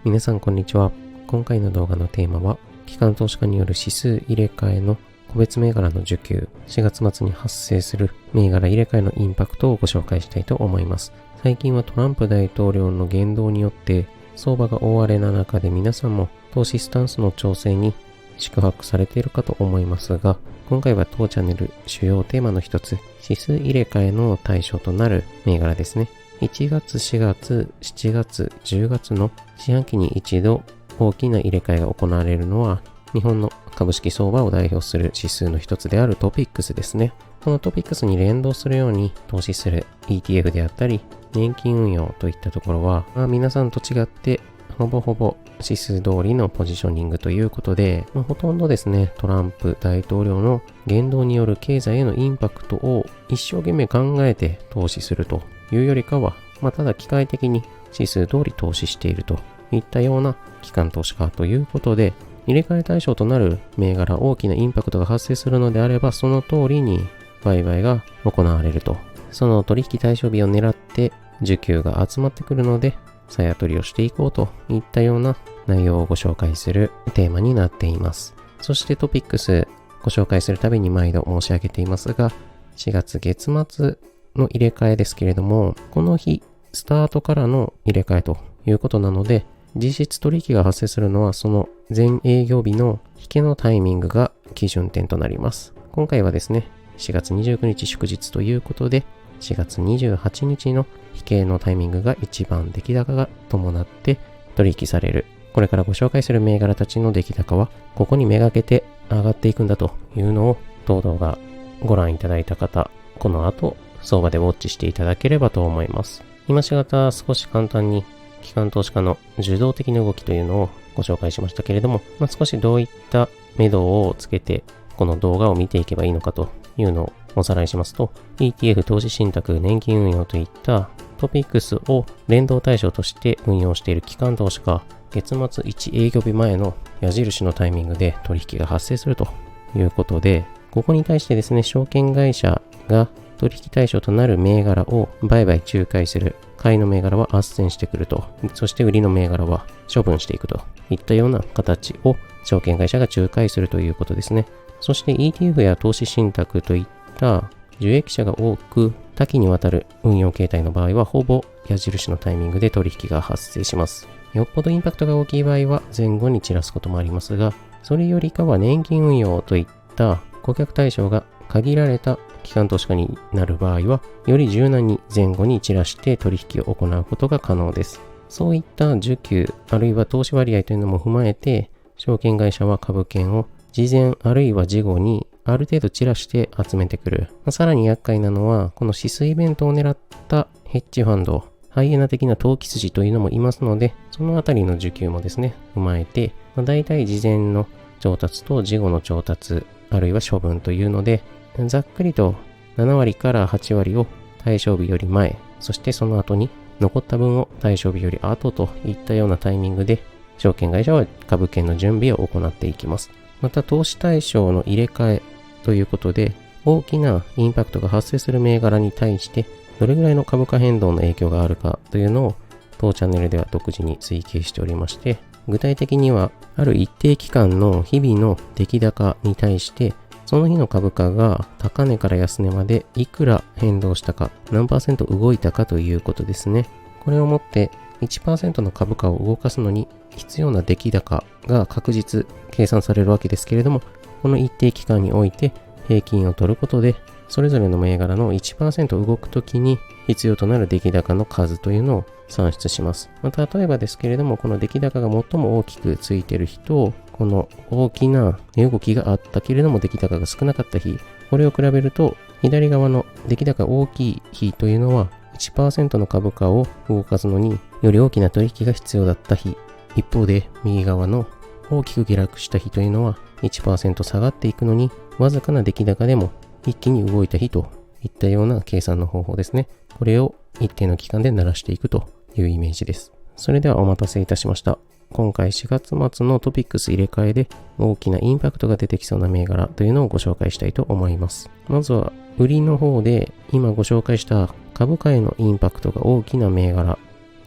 皆さんこんにちは。今回の動画のテーマは、機関投資家による指数入れ替えの個別銘柄の需給、4月末に発生する銘柄入れ替えのインパクトをご紹介したいと思います。最近はトランプ大統領の言動によって相場が大荒れな中で皆さんも投資スタンスの調整に宿泊されているかと思いますが、今回は当チャンネル主要テーマの一つ、指数入れ替えの対象となる銘柄ですね。1月、4月、7月、10月の四半期に一度大きな入れ替えが行われるのは日本の株式相場を代表する指数の一つであるトピックスですね。このトピックスに連動するように投資する ETF であったり年金運用といったところは、皆さんと違ってほぼほぼ指数通りのポジショニングということで、ほとんどですね、トランプ大統領の言動による経済へのインパクトを一生懸命考えて投資するというよりかは、ただ機械的に指数通り投資しているといったような機関投資家ということで、入れ替え対象となる銘柄、大きなインパクトが発生するのであれば、その通りに売買が行われると。その取引対象日を狙って需給が集まってくるので、鞘取りをしていこうといったような内容をご紹介するテーマになっています。そしてトピックスご紹介するたびに毎度申し上げていますが、4月月末の入れ替えですけれども、この日スタートからの入れ替えということなので、実質取引が発生するのはその前営業日の引けのタイミングが基準点となります。今回はですね、4月29日祝日ということで、4月28日の引けのタイミングが一番出来高が伴って取引される。これからご紹介する銘柄たちの出来高は、ここにめがけて上がっていくんだというのを、当動画ご覧いただいた方、この後、相場でウォッチしていただければと思います。今しがた少し簡単に、機関投資家の受動的な動きというのをご紹介しましたけれども、少しどういった目処をつけて、この動画を見ていけばいいのかというのをおさらいしますと、ETF 投資信託、年金運用といったトピックスを連動対象として運用している機関投資家、月末1営業日前の矢印のタイミングで取引が発生するということで、ここに対してですね、証券会社が取引対象となる銘柄を売買仲介する。買いの銘柄は斡旋してくると。そして売りの銘柄は処分していくといったような形を証券会社が仲介するということですね。そして ETF や投資信託といった受益者が多く多岐にわたる運用形態の場合はほぼ矢印のタイミングで取引が発生します。よっぽどインパクトが大きい場合は前後に散らすこともありますが、それよりかは年金運用といった顧客対象が限られた機関投資家になる場合は、より柔軟に前後に散らして取引を行うことが可能です。そういった需給、あるいは投資割合というのも踏まえて、証券会社は株券を事前あるいは事後にある程度散らして集めてくる。さらに厄介なのは、この指数イベントを狙ったヘッジファンド、ハイエナ的な投機筋というのもいますので、そのあたりの需給もですね、踏まえて、だいたい事前の調達と事後の調達、あるいは処分というので、ざっくりと7割から8割を対象日より前、そしてその後に残った分を対象日より後といったようなタイミングで証券会社は株券の準備を行っていきます。また投資対象の入れ替えということで大きなインパクトが発生する銘柄に対してどれぐらいの株価変動の影響があるかというのを当チャンネルでは独自に推計しておりまして、具体的にはある一定期間の日々の出来高に対してその日の株価が高値から安値までいくら変動したか、何%動いたかということですね。これをもって 1% の株価を動かすのに必要な出来高が確実計算されるわけですけれども、この一定期間において平均を取ることで、それぞれの銘柄の 1% 動くときに必要となる出来高の数というのを算出します。例えばですけれども、この出来高が最も大きくついている日と、この大きな値動きがあったけれども出来高が少なかった日、これを比べると左側の出来高が大きい日というのは 1% の株価を動かすのにより大きな取引が必要だった日、一方で右側の大きく下落した日というのは 1% 下がっていくのにわずかな出来高でも一気に動いた日といったような計算の方法ですね。これを一定の期間で鳴らしていくというイメージです。それではお待たせいたしました。今回4月末のトピックス入れ替えで大きなインパクトが出てきそうな銘柄というのをご紹介したいと思います。まずは売りの方で今ご紹介した株価へのインパクトが大きな銘柄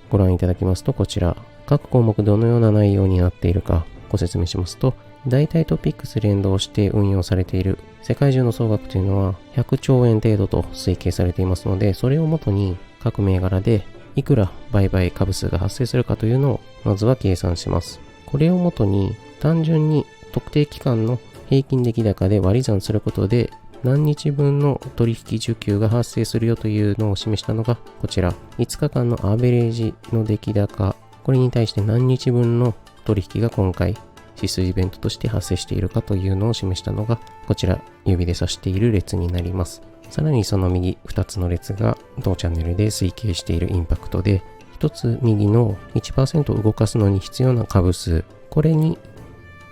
ご覧いただきますと、こちら各項目どのような内容になっているかご説明しますと、大体トピックス連動して運用されている世界中の総額というのは100兆円程度と推計されていますので、それをもとに各銘柄でいくら売買株数が発生するかというのをまずは計算します。これをもとに単純に特定期間の平均出来高で割り算することで何日分の取引需給が発生するよというのを示したのがこちら。5日間のアベレージの出来高、これに対して何日分の取引が今回指数イベントとして発生しているかというのを示したのがこちら指で指している列になります。さらにその右2つの列が当チャンネルで推計しているインパクトで、1つ右の 1% を動かすのに必要な株数、これに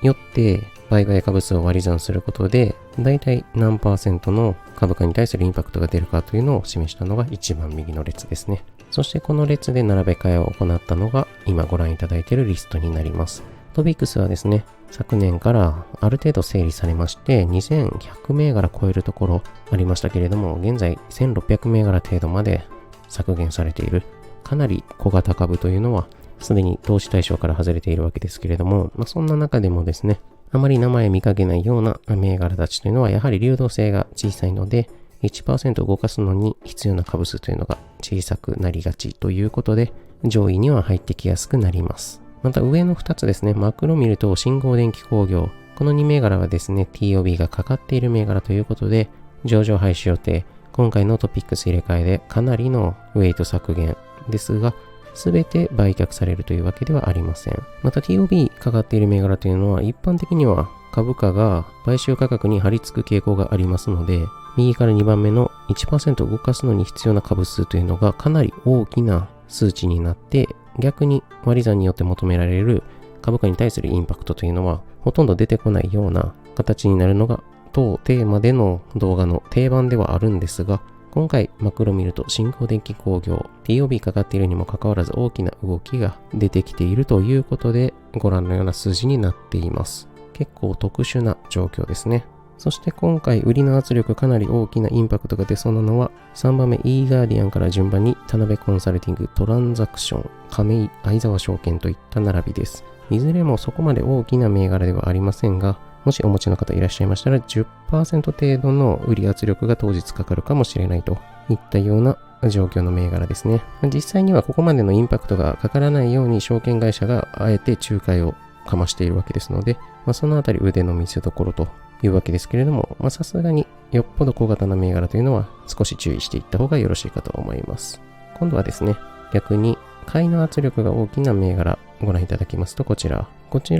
よって売買株数を割り算することでだいたい何%の株価に対するインパクトが出るかというのを示したのが一番右の列ですね。そしてこの列で並べ替えを行ったのが今ご覧いただいているリストになります。トピックスはですね、昨年からある程度整理されまして2100銘柄超えるところありましたけれども、現在1600銘柄程度まで削減されているかなり小型株というのはすでに投資対象から外れているわけですけれども、そんな中でもですね、あまり名前見かけないような銘柄たちというのはやはり流動性が小さいので 1% 動かすのに必要な株数というのが小さくなりがちということで上位には入ってきやすくなります。また上の2つですね、マクロミルと信号電気工業、この2銘柄はですね TOB がかかっている銘柄ということで上場廃止予定。今回のトピックス入れ替えでかなりのウェイト削減ですが、すべて売却されるというわけではありません。また TOB かかっている銘柄というのは一般的には株価が買収価格に張り付く傾向がありますので、右から2番目の 1% 動かすのに必要な株数というのがかなり大きな数値になって、逆に割り算によって求められる株価に対するインパクトというのはほとんど出てこないような形になるのが当テーマでの動画の定番ではあるんですが、今回マクロミルと信号電気工業 TOB かかっているにもかかわらず大きな動きが出てきているということでご覧のような数字になっています。結構特殊な状況ですね。そして今回売りの圧力かなり大きなインパクトが出そうなのは3番目 e ガーディアンから順番に田辺コンサルティング、トランザクション、亀井、相沢証券といった並びです。いずれもそこまで大きな銘柄ではありませんが、もしお持ちの方いらっしゃいましたら 10% 程度の売り圧力が当日かかるかもしれないといったような状況の銘柄ですね。実際にはここまでのインパクトがかからないように証券会社があえて仲介をかましているわけですので、そのあたり腕の見せ所というわけですけれども、さすがによっぽど小型な銘柄というのは少し注意していった方がよろしいかと思います。今度はですね、逆に買いの圧力が大きな銘柄ご覧いただきますとこちら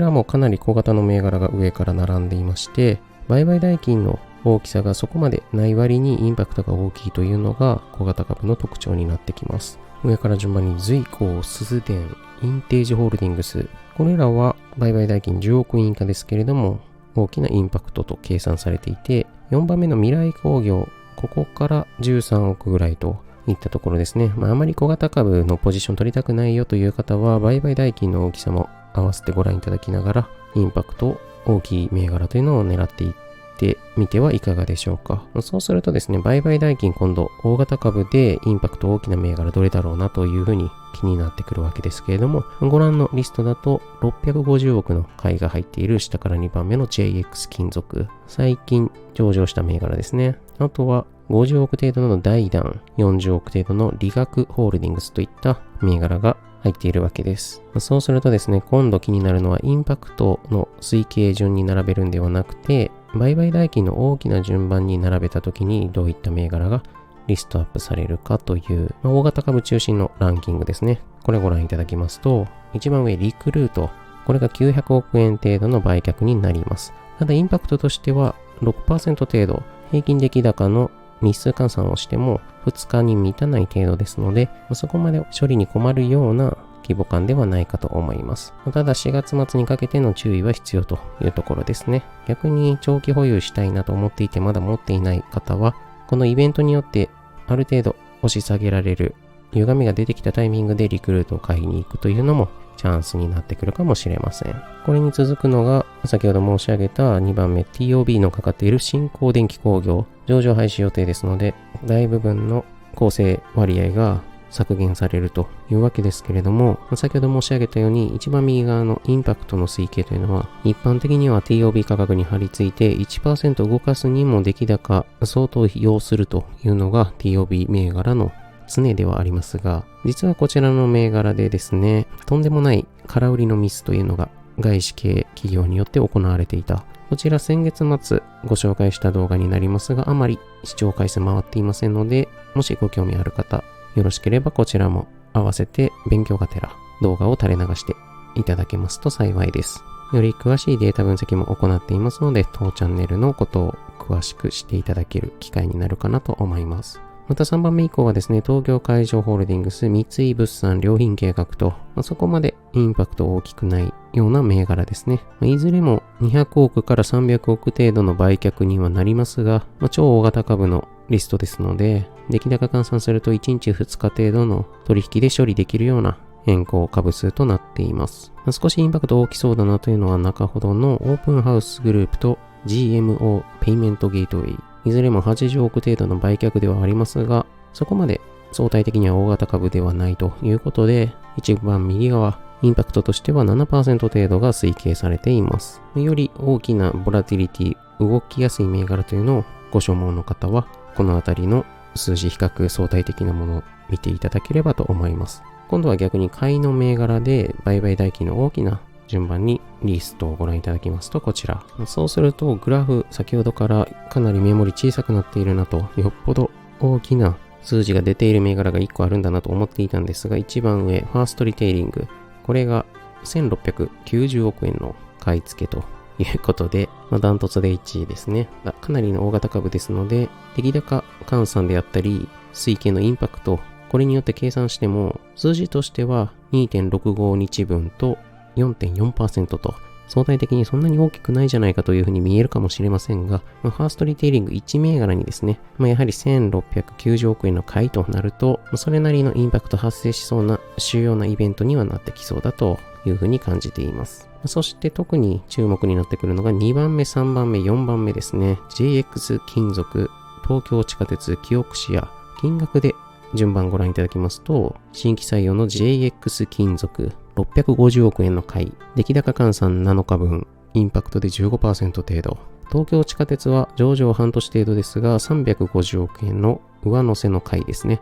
もかなり小型の銘柄が上から並んでいまして、売買代金の大きさがそこまでない割にインパクトが大きいというのが小型株の特徴になってきます。上から順番に随光、スズデン、インテージホールディングス、これらは売買代金10億円以下ですけれども大きなインパクトと計算されていて、4番目の未来工業、ここから13億ぐらいといったところですね。あまり小型株のポジション取りたくないよという方は売買代金の大きさも合わせてご覧いただきながらインパクト大きい銘柄というのを狙っていってみてはいかがでしょうか。そうするとですね、売買代金今度大型株でインパクト大きな銘柄どれだろうなというふうに気になってくるわけですけれども、ご覧のリストだと650億の買いが入っている下から2番目の JX 金属、最近上場した銘柄ですね。あとは50億程度の大弾、40億程度の理学ホールディングスといった銘柄が入っているわけです。そうするとですね、今度気になるのはインパクトの推計順に並べるんではなくて、売買代金の大きな順番に並べた時にどういった銘柄がリストアップされるかという、大型株中心のランキングですね。これご覧いただきますと、一番上リクルート、これが900億円程度の売却になります。ただインパクトとしては 6% 程度、平均出来高の日数換算をしても2日に満たない程度ですので、そこまで処理に困るような規模感ではないかと思います。ただ4月末にかけての注意は必要というところですね。逆に長期保有したいなと思っていてまだ持っていない方は、このイベントによってある程度押し下げられる歪みが出てきたタイミングでリクルートを買いに行くというのもチャンスになってくるかもしれません。これに続くのが先ほど申し上げた2番目 TOB のかかっている新興電気工業、上場廃止予定ですので大部分の構成割合が削減されるというわけですけれども、先ほど申し上げたように一番右側のインパクトの推計というのは一般的には TOB 価格に張り付いて 1% 動かすにも出来高相当要するというのが TOB 銘柄の常ではありますが、実はこちらの銘柄でですね、とんでもない空売りのミスというのが外資系企業によって行われていた。こちら先月末ご紹介した動画になりますが、あまり視聴回数回っていませんので、もしご興味ある方、よろしければこちらも合わせて勉強がてら動画を垂れ流していただけますと幸いです。より詳しいデータ分析も行っていますので、当チャンネルのことを詳しく知っていただける機会になるかなと思います。また3番目以降はですね、東京海上ホールディングス、三井物産良品計画と、そこまでインパクト大きくないような銘柄ですね。いずれも200億から300億程度の売却にはなりますが、超大型株のリストですので、出来高換算すると1日2日程度の取引で処理できるような変更株数となっています。少しインパクト大きそうだなというのは中ほどのオープンハウスグループと GMO ペイメントゲートウェイ。いずれも80億程度の売却ではありますが、そこまで相対的には大型株ではないということで、一番右側、インパクトとしては 7% 程度が推計されています。より大きなボラティリティ、動きやすい銘柄というのをご所望の方は、このあたりの数字比較相対的なものを見ていただければと思います。今度は逆に買いの銘柄で売買代金の大きな順番にリストをご覧いただきますとこちら。そうするとグラフ先ほどからかなりメモリ小さくなっているなと、よっぽど大きな数字が出ている銘柄が1個あるんだなと思っていたんですが、一番上、ファーストリテイリング。これが1690億円の買い付けということで、ダントツで1位ですね。かなりの大型株ですので、出来高換算であったり、推計のインパクト、これによって計算しても、数字としては 2.65 日分と4.4% と相対的にそんなに大きくないじゃないかというふうに見えるかもしれませんが、ファーストリテイリング1銘柄にですね、やはり1690億円の買いとなると、それなりのインパクト発生しそうな主要なイベントにはなってきそうだというふうに感じています。そして特に注目になってくるのが2番目、3番目、4番目ですね。JX 金属、東京地下鉄、キオクシア、金額で順番ご覧いただきますと、新規採用の JX 金属、650億円の買い、出来高換算7日分、インパクトで 15% 程度。東京地下鉄は上場半年程度ですが、350億円の上乗せの買いですね。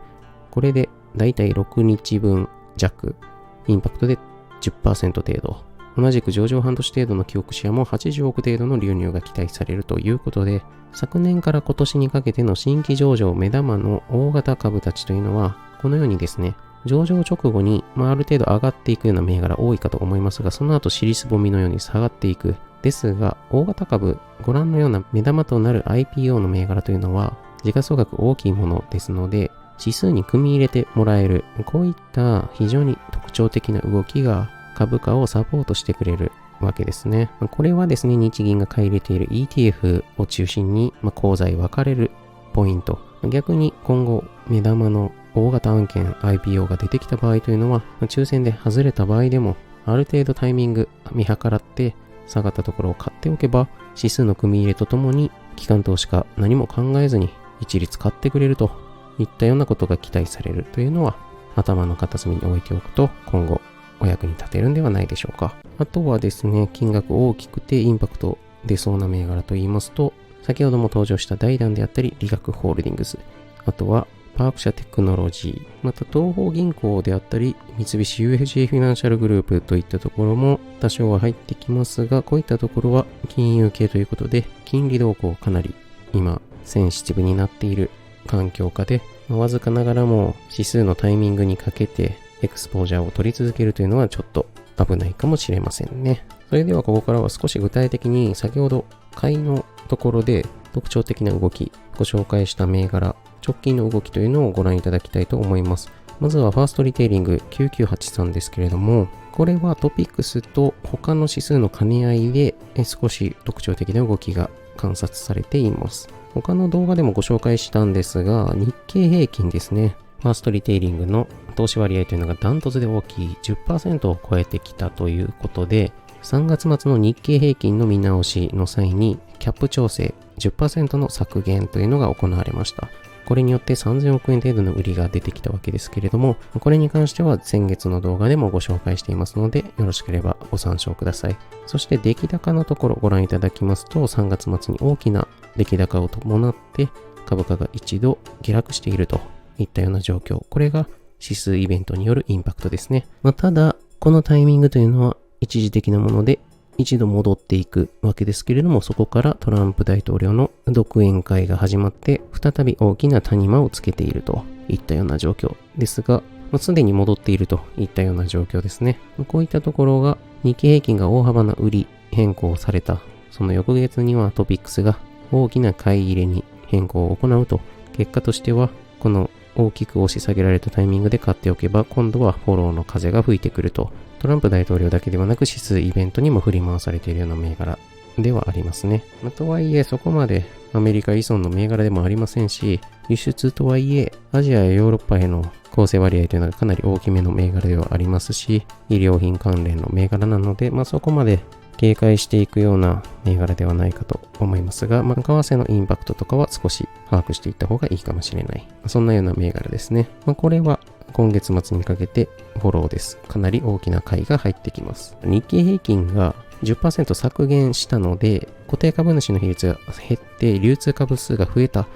これでだいたい6日分弱、インパクトで 10% 程度。同じく上場半年程度のキオクシアも80億程度の流入が期待されるということで、昨年から今年にかけての新規上場目玉の大型株たちというのは、このようにですね、上場直後に、ある程度上がっていくような銘柄多いかと思いますが、その後尻すぼみのように下がっていく。ですが、大型株、ご覧のような目玉となる IPO の銘柄というのは、時価総額大きいものですので、指数に組み入れてもらえる、こういった非常に特徴的な動きが株価をサポートしてくれるわけですね。これはですね、日銀が買い入れている ETF を中心に、口座分かれるポイント。逆に今後、目玉の大型案件 IPO が出てきた場合というのは、抽選で外れた場合でも、ある程度タイミング見計らって下がったところを買っておけば、指数の組み入れとともに、機関投資家何も考えずに一律買ってくれるといったようなことが期待されるというのは、頭の片隅に置いておくと、今後お役に立てるんではないでしょうか。あとはですね、金額大きくてインパクト出そうな銘柄と言いますと、先ほども登場したダイダンであったり、理学ホールディングス、あとはパーク社テクノロジー、また東方銀行であったり、三菱 UFJ フィナンシャルグループといったところも多少は入ってきますが、こういったところは金融系ということで、金利動向かなり今センシティブになっている環境下で、わずかながらも指数のタイミングにかけてエクスポージャーを取り続けるというのはちょっと危ないかもしれませんね。それではここからは少し具体的に先ほど買いのところで特徴的な動き、ご紹介した銘柄、直近の動きというのをご覧いただきたいと思います。まずはファーストリテイリング9983ですけれども、これはトピックスと他の指数の兼ね合いで少し特徴的な動きが観察されています。他の動画でもご紹介したんですが、日経平均ですね。ファーストリテイリングの投資割合というのがダントツで大きい 10% を超えてきたということで、3月末の日経平均の見直しの際にキャップ調整 10% の削減というのが行われました。これによって3000億円程度の売りが出てきたわけですけれども、これに関しては先月の動画でもご紹介していますので、よろしければご参照ください。そして出来高のところご覧いただきますと、3月末に大きな出来高を伴って株価が一度下落しているといったような状況。これが指数イベントによるインパクトですね。ただ、このタイミングというのは一時的なもので、一度戻っていくわけですけれども、そこからトランプ大統領の独演会が始まって、再び大きな谷間をつけているといったような状況ですが、すでに戻っているといったような状況ですね。こういったところが日経平均が大幅な売り変更された、その翌月にはトピックスが大きな買い入れに変更を行うと、結果としてはこの大きく押し下げられたタイミングで買っておけば、今度はフォローの風が吹いてくると、トランプ大統領だけではなく指数イベントにも振り回されているような銘柄ではありますね。とはいえ、そこまでアメリカ依存の銘柄でもありませんし、輸出とはいえ、アジアやヨーロッパへの構成割合というのがかなり大きめの銘柄ではありますし、医療品関連の銘柄なので、そこまで警戒していくような銘柄ではないかと思いますが、為替のインパクトとかは少し把握していった方がいいかもしれない。そんなような銘柄ですね。これは今月末にかけてフォローです。かなり大きな買いが入ってきます。日経平均が 10% 削減したので、固定株主の比率が減って流通株数が増えた。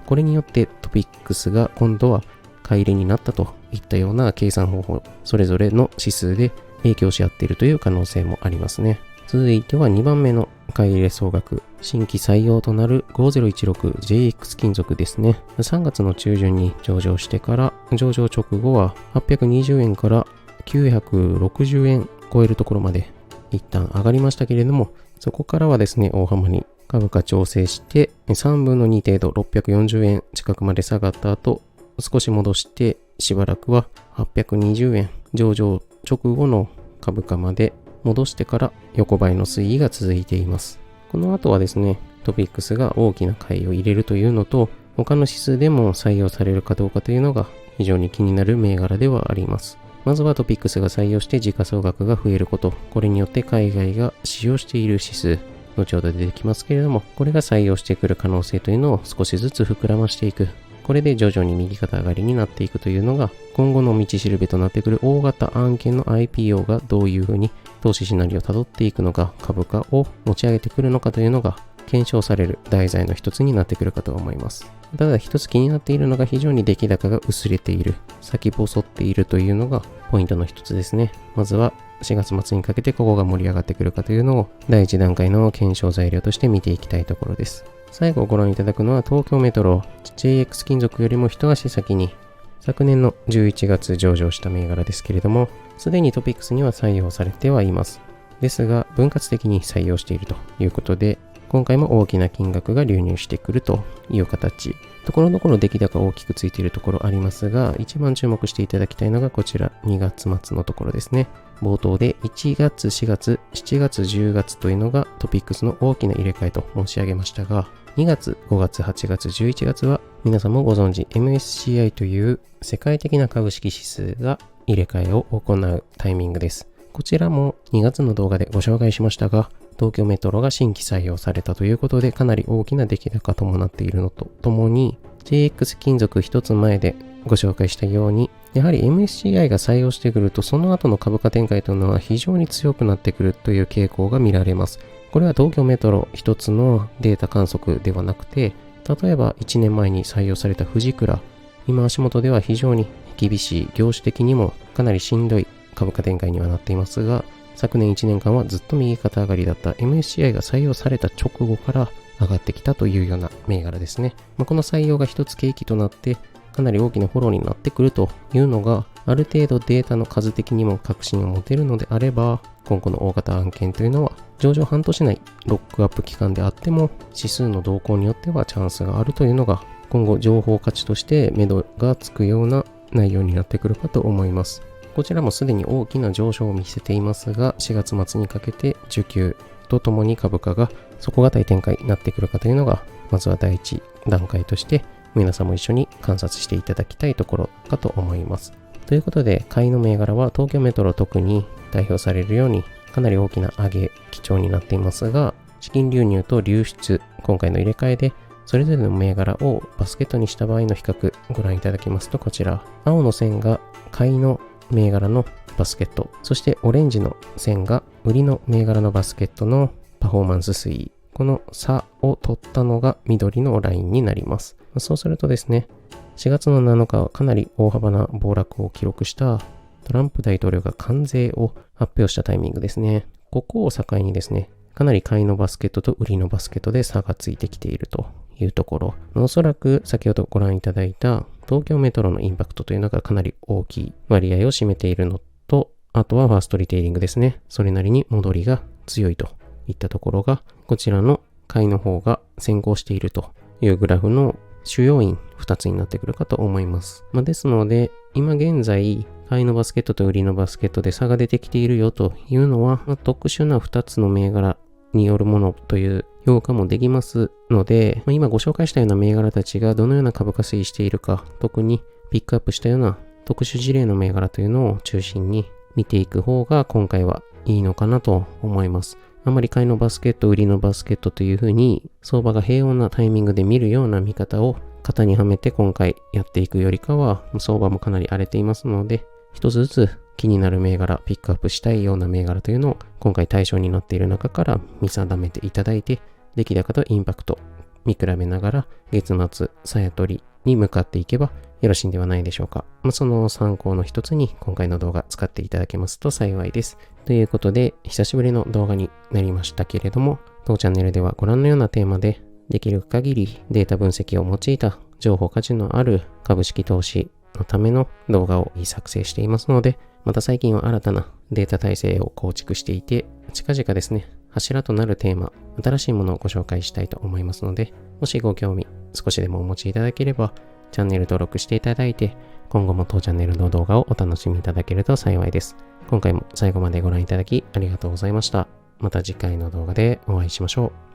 これによってトピックスが今度は買い入れになったといったような計算方法、それぞれの指数で影響し合っているという可能性もありますね。続いては2番目の買い入れ総額、新規採用となる 5016JX 金属ですね。3月の中旬に上場してから、上場直後は820円から960円超えるところまで一旦上がりましたけれども、そこからはですね、大幅に株価調整して3分の2程度640円近くまで下がった後、少し戻してしばらくは820円上場直後の株価まで戻してから横ばいの推移が続いています。この後はですね、トピックスが大きな買いを入れるというのと、他の指数でも採用されるかどうかというのが非常に気になる銘柄ではあります。まずはトピックスが採用して時価総額が増えること、これによって海外が使用している指数、後ほど出てきますけれども、これが採用してくる可能性というのを少しずつ膨らましていく。これで徐々に右肩上がりになっていくというのが、今後の道しるべとなってくる大型案件の IPO がどういうふうに投資シナリオをたどっていくのか、株価を持ち上げてくるのかというのが検証される題材の一つになってくるかと思います。ただ一つ気になっているのが非常に出来高が薄れている、先細っているというのがポイントの一つですね。まずは4月末にかけてここが盛り上がってくるかというのを第一段階の検証材料として見ていきたいところです。最後ご覧いただくのは東京メトロ JX 金属よりも一足先に昨年の11月上場した銘柄ですけれども、すでにトピックスには採用されてはいます。ですが分割的に採用しているということで、今回も大きな金額が流入してくるという形。ところどころ出来高大きくついているところありますが、一番注目していただきたいのがこちら2月末のところですね。冒頭で1月、4月、7月、10月というのがトピックスの大きな入れ替えと申し上げましたが、2月、5月、8月、11月は皆さんもご存知 MSCI という世界的な株式指数が入れ替えを行うタイミングです。こちらも2月の動画でご紹介しましたが、東京メトロが新規採用されたということでかなり大きな出来高と伴っているのとともに JX 金属一つ前でご紹介したように、やはり MSCI が採用してくるとその後の株価展開というのは非常に強くなってくるという傾向が見られます。これは東京メトロ一つのデータ観測ではなくて、例えば1年前に採用されたフジクラ、今足元では非常に厳しい、業種的にもかなりしんどい株価展開にはなっていますが、昨年1年間はずっと右肩上がりだった MSCI が採用された直後から上がってきたというような銘柄ですね。この採用が一つ契機となってかなり大きなフォローになってくるというのが、ある程度データの数的にも確信を持てるのであれば、今後の大型案件というのは上場半年内ロックアップ期間であっても指数の動向によってはチャンスがあるというのが、今後情報価値として目処がつくような内容になってくるかと思います。こちらもすでに大きな上昇を見せていますが、4月末にかけて需給とともに株価が底堅い展開になってくるかというのが、まずは第一段階として皆さんも一緒に観察していただきたいところかと思います。ということで、買いの銘柄は東京メトロ特に代表されるようにかなり大きな上げ基調になっていますが、資金流入と流出、今回の入れ替えでそれぞれの銘柄をバスケットにした場合の比較ご覧いただきますと、こちら、青の線が買いの銘柄のバスケット、そしてオレンジの線が売りの銘柄のバスケットのパフォーマンス推移。この差を取ったのが緑のラインになります。そうするとですね、4月の7日はかなり大幅な暴落を記録したトランプ大統領が関税を発表したタイミングですね。ここを境にですね、かなり買いのバスケットと売りのバスケットで差がついてきているというところ。おそらく先ほどご覧いただいた東京メトロのインパクトというのがかなり大きい割合を占めているのと、あとはファーストリテイリングですね。それなりに戻りが強いといったところが、こちらの買いの方が先行しているというグラフの主要因2つになってくるかと思います。ですので、今現在、買いのバスケットと売りのバスケットで差が出てきているよというのは、特殊な2つの銘柄によるものという評価もできますので、今ご紹介したような銘柄たちがどのような株価推移しているか、特にピックアップしたような特殊事例の銘柄というのを中心に見ていく方が今回はいいのかなと思います。あまり買いのバスケット、売りのバスケットというふうに相場が平穏なタイミングで見るような見方を型にはめて今回やっていくよりかは、相場もかなり荒れていますので、一つずつ気になる銘柄、ピックアップしたいような銘柄というのを今回対象になっている中から見定めていただいて、出来高とインパクト見比べながら月末さや取りに向かっていけばよろしいんではないでしょうか。その参考の一つに今回の動画使っていただけますと幸いです。ということで、久しぶりの動画になりましたけれども、当チャンネルではご覧のようなテーマでできる限りデータ分析を用いた情報価値のある株式投資のための動画を作成していますので、また最近は新たなデータ体制を構築していて、近々ですね、柱となるテーマ、新しいものをご紹介したいと思いますので、もしご興味少しでもお持ちいただければ、チャンネル登録していただいて、今後も当チャンネルの動画をお楽しみいただけると幸いです。今回も最後までご覧いただきありがとうございました。また次回の動画でお会いしましょう。